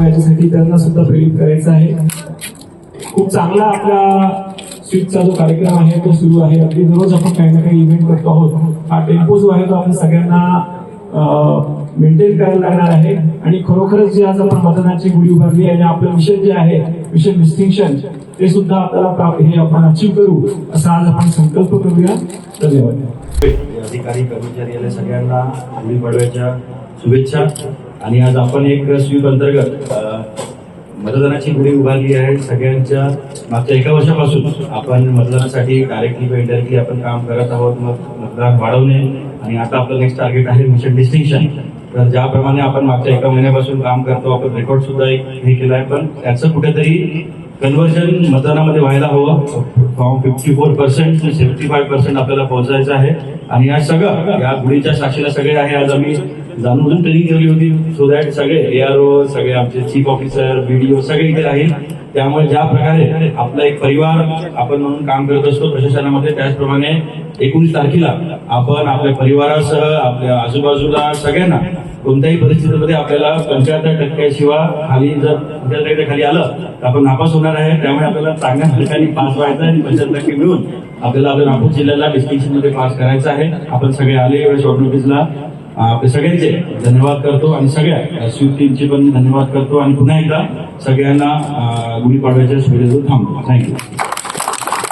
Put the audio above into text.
त्यामुळे याच्यासाठी त्यांना सुद्धा प्रेरित करायचं आहे. खूप चांगला आपला स्वीटचा जो कार्यक्रम आहे तो सुरू आहे. अगदी दररोज आपण काही ना काही इव्हेंट करतो आहोत. हा टेम्पो जो आहे तो आपण सगळ्यांना मेंटेन करायला लागणार आहे. आणि खरोखरच जे आज आपण मतदानाची गुढी उभारली आणि आपलं मिशन जे आहे मिशन डिस्टिंक्शन ते सुद्धा आपल्याला हे आपण अचीव करू असा आज आपण संकल्प करूया. धन्यवाद. अधिकारी कर्मचारी याला सगळ्यांना गुढीपाडव्याच्या शुभेच्छा. आणि आज आपण एक स्वीप अंतर्गत मतदानाची गुढी उभारली आहे. सगळ्यांच्या मागच्या 1 वर्षापासून आपण मतदानासाठी डायरेक्टली व इनडायरेक्टली आपण काम करत आहोत. मग मतदान वाढवणे आणि आता आपलं नेक्स्ट टार्गेट आहे मिशन डिस्टिंक्शन. तर ज्याप्रमाणे आपण मागच्या 1 महिन्यापासून काम करतो, आपण रेकॉर्ड सुद्धा एक हे केलं आहे, पण त्याचं कुठेतरी कन्व्हर्जन मतदानामध्ये व्हायला हवं. फ्रॉम 54% to 75% आपल्याला पोहोचायचं आहे. आणि या सगळं या गुढीच्या साक्षीला सगळे आहे. आज आम्ही जाणून ट्रेनिंग ठेवली होती सो दॅट सगळे ARO, सगळे आमचे चीफ ऑफिसर, BDO सगळे इथे राहील. त्यामुळे ज्या प्रकारे आपला एक परिवार आपण म्हणून काम करत असतो प्रशासनामध्ये, त्याचप्रमाणे 19 तारखेला आपण आपल्या परिवारासह आपल्या आजूबाजूला सगळ्यांना कोणत्याही परिस्थितीमध्ये आपल्याला 75% शिवाय खाली जर 75% खाली आलं तर आपण नापास होणार आहे. त्यामुळे आपल्याला चांगल्या ठिकाणी पास व्हायचं आणि 75% मिळून आपल्याला आपल्या नागपूर जिल्ह्याला डिस्टिंक्शन मध्ये पास करायचं आहे. आपण सगळे आले एवढ्या शॉर्ट नोटीसला. आपले सगळ्यांचे धन्यवाद करतो आणि सगळ्या स्वीप टीमचे पण धन्यवाद करतो आणि पुन्हा एकदा सगळ्यांना गुढीपाडव्याच्या शुभेच्छा थांबतो. थँक्यू.